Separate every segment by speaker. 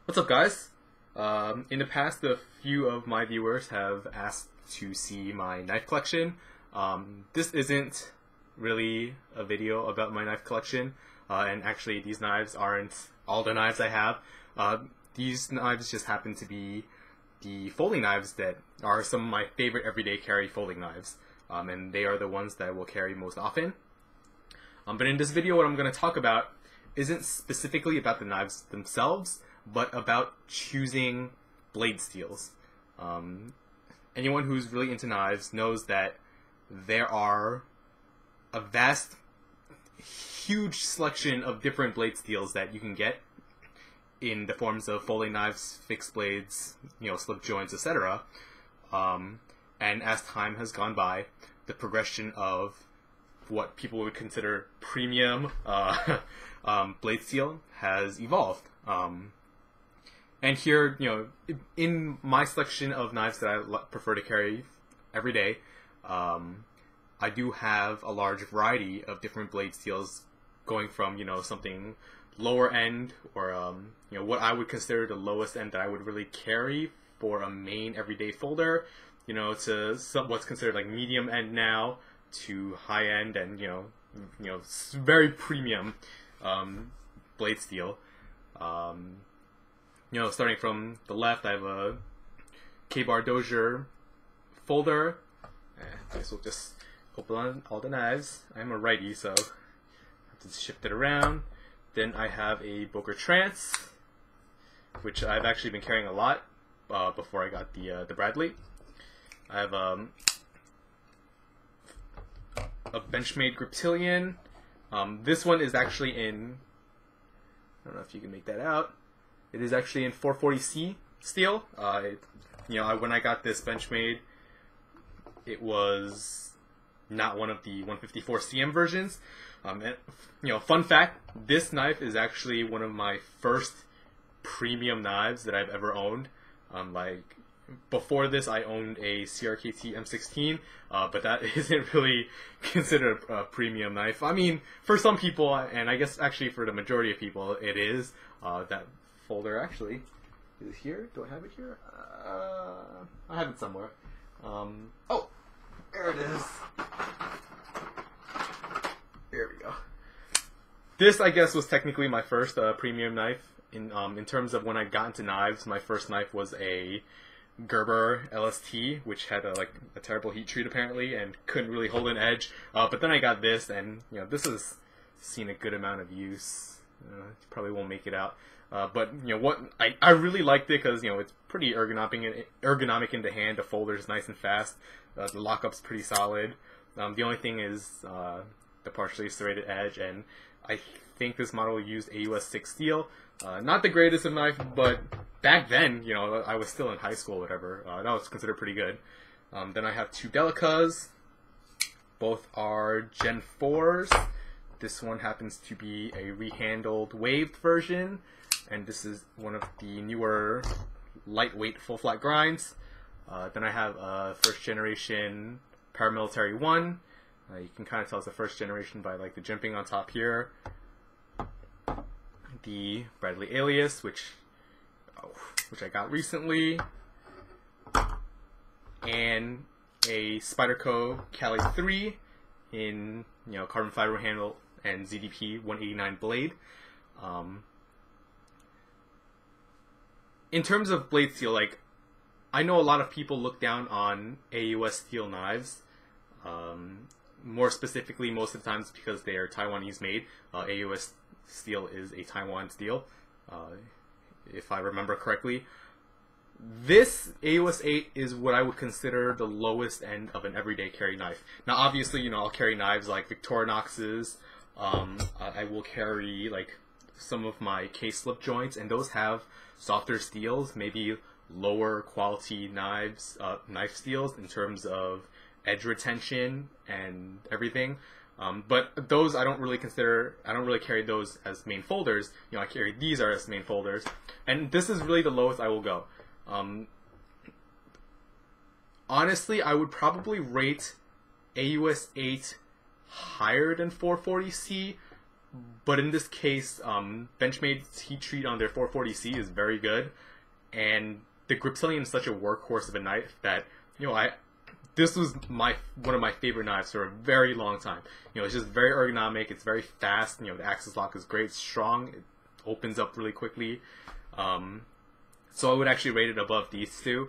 Speaker 1: What's up, guys? In the past, a few of my viewers have asked to see my knife collection. This isn't really a video about my knife collection, and actually these knives aren't all the knives I have. These knives just happen to be the folding knives that are some of my favorite everyday carry folding knives, and they are the ones that I will carry most often. But in this video, what I'm going to talk about isn't specifically about the knives themselves, but about choosing blade steels. Anyone who's really into knives knows that there are a vast, huge selection of different blade steels that you can get in the forms of folding knives, fixed blades, slip joints, etc. And as time has gone by, the progression of what people would consider premium blade steel has evolved. And here, in my selection of knives that I prefer to carry every day, I do have a large variety of different blade steels, going from, something lower end, or, what I would consider the lowest end that I would really carry for a main everyday folder, to what's considered like medium end now, to high end and, very premium blade steel. Starting from the left, I have a K-bar Dozier folder. I guess we'll just open all the knives. I'm a righty, so I have to shift it around. Then I have a Boker Trance, which I've actually been carrying a lot before I got the Bradley. I have a Benchmade Griptilian. This one is actually in, I don't know if you can make that out. It is actually in 440C steel. When I got this Benchmade, it was not one of the 154 CM versions. Fun fact, this knife is actually one of my first premium knives that I've ever owned. Before this, I owned a CRKT M16, but that isn't really considered a premium knife. I mean, for some people, and I guess actually for the majority of people, it is. That folder actually is it here? Do I have it here? I have it somewhere. Oh, there it is. There we go. This, I guess, was technically my first premium knife. In terms of when I got into knives, my first knife was a Gerber LST, which had a terrible heat treat apparently and couldn't really hold an edge. But then I got this, and this has seen a good amount of use. Probably won't make it out. But what I really liked it because it's pretty ergonomic in the hand. The folder is nice and fast. The lockup's pretty solid. The only thing is the partially serrated edge, and I think this model used AUS 6 steel. Not the greatest of knife, but back then, I was still in high school, whatever. That was considered pretty good. Then I have two Delicas. Both are Gen 4s. This one happens to be a rehandled waved version, and this is one of the newer lightweight full flat grinds. Then I have a first generation Paramilitary 1. You can kind of tell it's a first generation by the jimping on top here. The Bradley Alias, which I got recently, and a Spyderco Cali 3 in carbon fiber handle and ZDP 189 blade. In terms of blade steel, I know a lot of people look down on AUS steel knives. More specifically, most of the times because they are Taiwanese made. AUS steel is a Taiwan steel, if I remember correctly. This AUS 8 is what I would consider the lowest end of an everyday carry knife. Now, obviously, I'll carry knives like Victorinoxes. I will carry some of my K-slip joints, and those have softer steels, maybe lower quality knife steels in terms of edge retention and everything. But those I don't really carry those as main folders. I carry these as main folders, and this is really the lowest I will go. Honestly, I would probably rate AUS 8 higher than 440C, But in this case, Benchmade's heat treat on their 440C is very good, and the Griptilian is such a workhorse of a knife that, you know, this was one of my favorite knives for a very long time. You know, it's just very ergonomic, it's very fast, you know, the axis lock is great, it's strong, it opens up really quickly. So I would actually rate it above these two.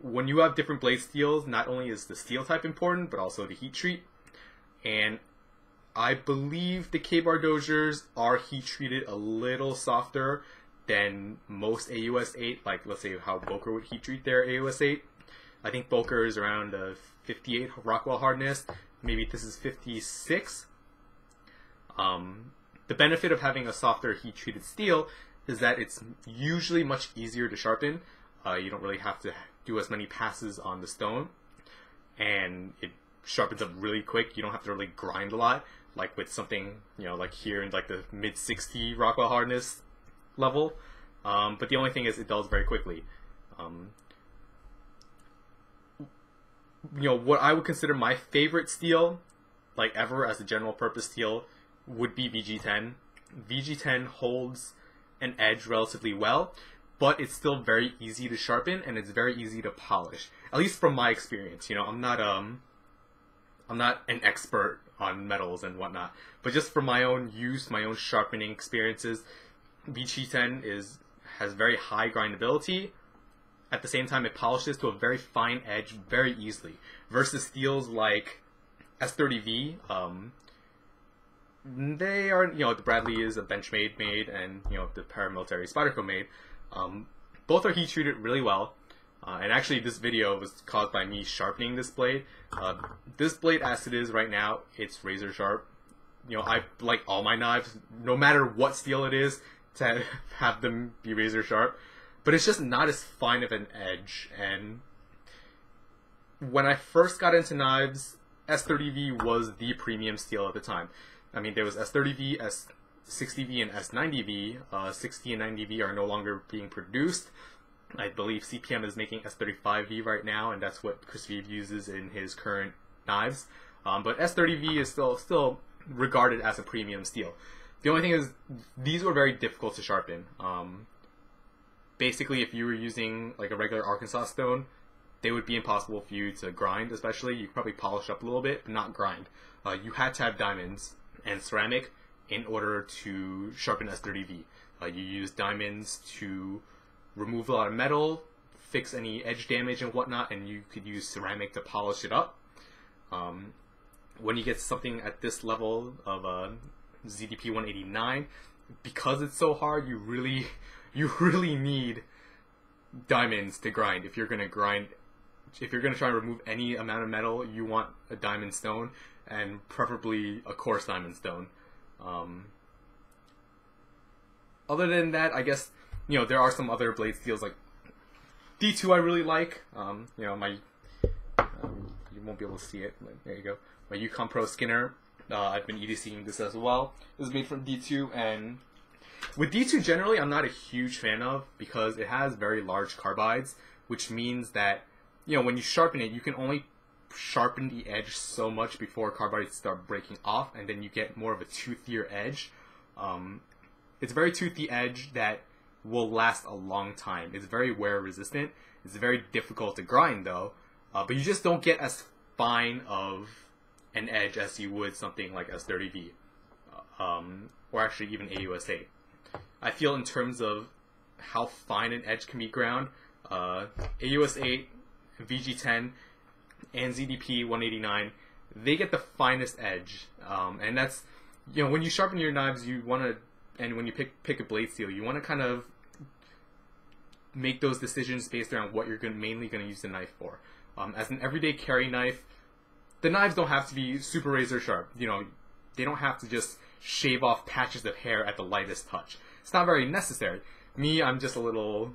Speaker 1: When you have different blade steels, not only is the steel type important, but also the heat treat. And I believe the K-Bar Doziers are heat treated a little softer than most AUS 8, like let's say how Boker would heat treat their AUS 8. I think Boker is around 58 Rockwell hardness. Maybe this is 56. The benefit of having a softer heat treated steel is that it's usually much easier to sharpen. You don't really have to do as many passes on the stone, and it sharpens up really quick. You don't have to really grind a lot, like with something, you know, like here in like the mid 60 Rockwell hardness level. But the only thing is it dulls very quickly. You know, what I would consider my favorite steel, like ever as a general purpose steel, would be VG10. VG10 holds an edge relatively well, but it's still very easy to sharpen and it's very easy to polish. At least from my experience. You know, I'm not an expert on metals and whatnot, but just from my own use, my own sharpening experiences, VG10 has very high grindability. At the same time, it polishes to a very fine edge very easily, versus steels like S30V. They are, you know, the Bradley is a Benchmade made, and, you know, the paramilitary Spyderco made. Both are heat treated really well. And actually, this video was caused by me sharpening this blade. This blade, as it is right now, it's razor sharp. You know, I like all my knives, no matter what steel it is, to have them be razor sharp. But it's just not as fine of an edge. And when I first got into knives, S30V was the premium steel at the time. I mean, there was S30V, S60V, and S90V. 60 and 90V are no longer being produced. I believe CPM is making S35V right now, and that's what Chris Vieve uses in his current knives. But S30V is still regarded as a premium steel. The only thing is, these were very difficult to sharpen. Basically, if you were using like a regular Arkansas stone, they would be impossible for you to grind, especially. You could probably polish up a little bit, but not grind. You had to have diamonds and ceramic in order to sharpen S30V. You use diamonds to remove a lot of metal, fix any edge damage and whatnot, and you could use ceramic to polish it up. When you get something at this level of ZDP 189, because it's so hard, you really need diamonds to grind. If you're gonna try and remove any amount of metal, you want a diamond stone, and preferably a coarse diamond stone. Other than that, I guess, you know, there are some other blade steels like D2 I really like. You know, my you won't be able to see it, but there you go. My Yukon Pro Skinner. I've been EDCing this as well. This is made from D2, and with D2 generally I'm not a huge fan of, because it has very large carbides, which means that, you know, when you sharpen it, you can only sharpen the edge so much before carbides start breaking off, and then you get more of a toothier edge. It's a very toothy edge that will last a long time. It's very wear resistant. It's very difficult to grind though, but you just don't get as fine of an edge as you would something like S30V, or actually even AUS8. I feel in terms of how fine an edge can be ground, AUS8, VG10, and ZDP 189, they get the finest edge, and that's, you know, when you sharpen your knives, you want to, and when you pick a blade steel, you want to kind of make those decisions based around what you're mainly going to use the knife for. As an everyday carry knife, the knives don't have to be super razor sharp. You know, they don't have to just shave off patches of hair at the lightest touch. It's not very necessary. Me, I'm just a little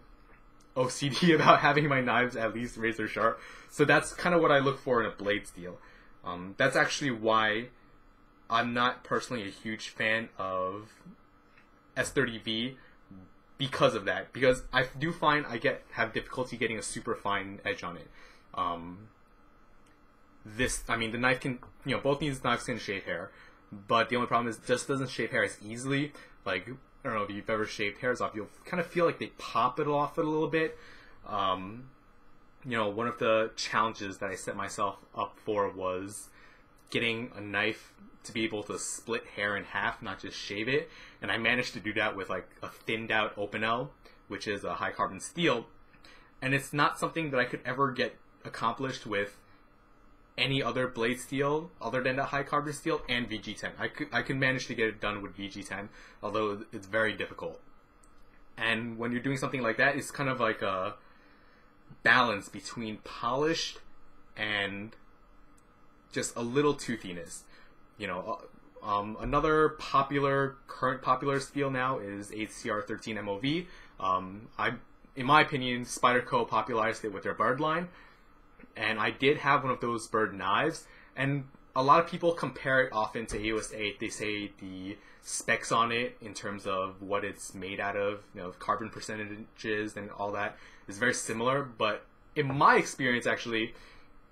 Speaker 1: OCD about having my knives at least razor sharp, so that's kind of what I look for in a blade steel. That's actually why I'm not personally a huge fan of S30V, because of that. Because I do find I have difficulty getting a super fine edge on it. I mean, the knife can, you know, both these knives can shave hair. but the only problem is it just doesn't shave hair as easily. Like, I don't know if you've ever shaved hairs off, you'll kind of feel like they pop it off a little bit. You know, one of the challenges that I set myself up for was getting a knife to be able to split hair in half, not just shave it. And I managed to do that with like a thinned out Opinel, which is a high carbon steel. And it's not something that I could ever get accomplished with any other blade steel other than the high carbon steel and VG10. I could manage to get it done with VG10, although it's very difficult. And when you're doing something like that, it's kind of like a balance between polished and just a little toothiness. You know, another current popular steel now is HCR13 MOV. In my opinion, Spyderco popularized it with their bird line, and I did have one of those bird knives, and a lot of people compare it often to AOS 8. They say the specs on it in terms of what it's made out of, you know, carbon percentages and all that is very similar, but in my experience actually,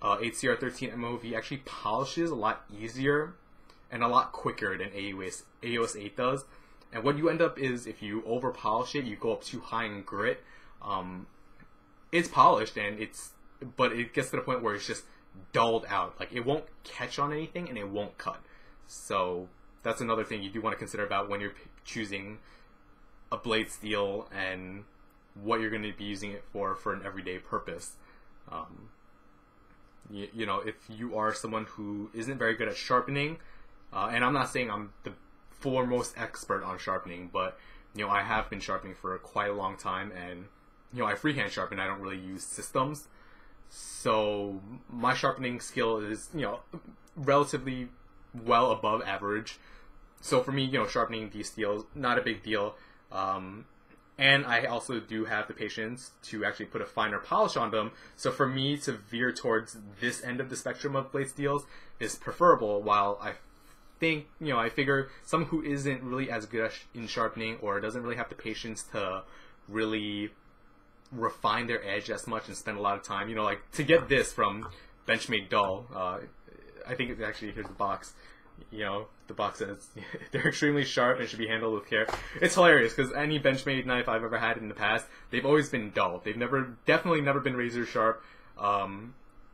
Speaker 1: HCR13 MOV actually polishes a lot easier and a lot quicker than AOS 8 does. And what you end up is, if you over polish it, you go up too high in grit. It's polished but it gets to the point where it's just dulled out. Like, it won't catch on anything and it won't cut. So that's another thing you do want to consider about when you're choosing a blade steel and what you're going to be using it for an everyday purpose. You know, if you are someone who isn't very good at sharpening, and I'm not saying I'm the foremost expert on sharpening, but, you know, I have been sharpening for quite a long time, and, you know, I freehand sharpen. I don't really use systems. So my sharpening skill is, you know, relatively well above average. So for me, you know, sharpening these steels, not a big deal. And I also do have the patience to actually put a finer polish on them. So for me to veer towards this end of the spectrum of blade steels is preferable, while I think, you know, I figure someone who isn't really as good in sharpening or doesn't really have the patience to really refine their edge as much and spend a lot of time, you know, like to get this from Benchmade Dull, I think it's actually, here's the box. You know, the box says they're extremely sharp and should be handled with care. It's hilarious because any Benchmade knife I've ever had in the past, they've always been dull. They've definitely never been razor sharp.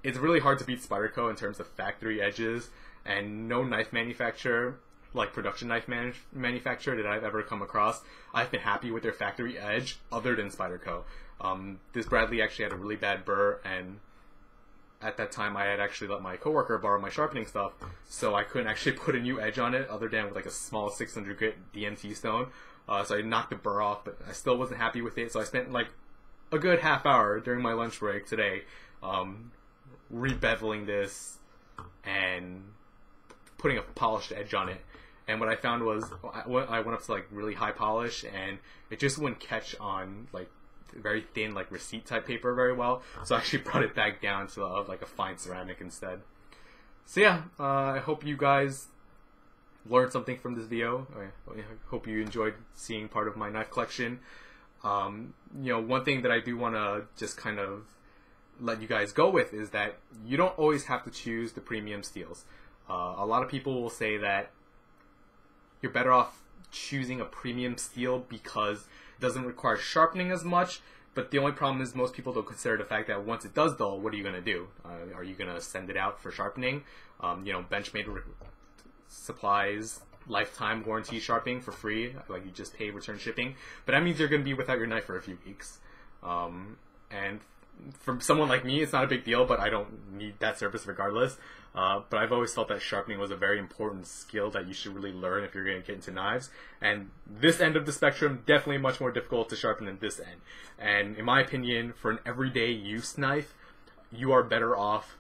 Speaker 1: It's really hard to beat Spyderco in terms of factory edges, and no knife manufacturer, like production knife manufacturer that I've ever come across, I've been happy with their factory edge other than Spyderco. This Bradley actually had a really bad burr, and at that time I had actually let my coworker borrow my sharpening stuff, so I couldn't actually put a new edge on it other than with like a small 600 grit DMT stone. So I knocked the burr off, but I still wasn't happy with it, so I spent like a good half hour during my lunch break today rebeveling this and putting a polished edge on it. And what I found was I went up to like really high polish, and it just wouldn't catch on like very thin like receipt type paper very well, so I actually brought it back down to like a fine ceramic instead. So yeah, I hope you guys learned something from this video. I hope you enjoyed seeing part of my knife collection. You know, one thing that I do want to just kind of let you guys go with is that you don't always have to choose the premium steels. A lot of people will say that you're better off choosing a premium steel because it doesn't require sharpening as much, but the only problem is most people don't consider the fact that once it does dull, what are you going to do? Are you going to send it out for sharpening? You know, Benchmade supplies lifetime warranty sharpening for free, like you just pay return shipping, but that means you're going to be without your knife for a few weeks. And for someone like me, it's not a big deal, but I don't need that service regardless. But I've always felt that sharpening was a very important skill that you should really learn if you're going to get into knives. And this end of the spectrum, definitely much more difficult to sharpen than this end. And in my opinion, for an everyday use knife, you are better off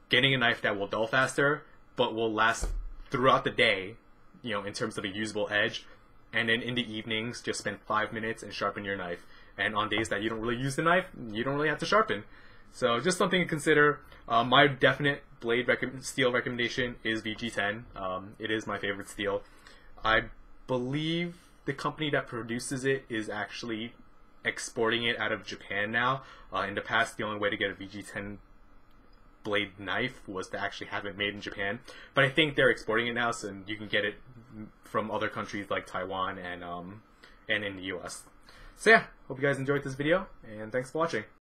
Speaker 1: getting a knife that will dull faster, but will last throughout the day, you know, in terms of a usable edge. And then in the evenings, just spend 5 minutes and sharpen your knife. And on days that you don't really use the knife, you don't really have to sharpen. So just something to consider. My definite blade steel recommendation is VG10. It is my favorite steel. I believe the company that produces it is actually exporting it out of Japan now. In the past, the only way to get a VG10 blade knife was to actually have it made in Japan. But I think they're exporting it now, so you can get it from other countries like Taiwan and in the US. So yeah, hope you guys enjoyed this video, and thanks for watching.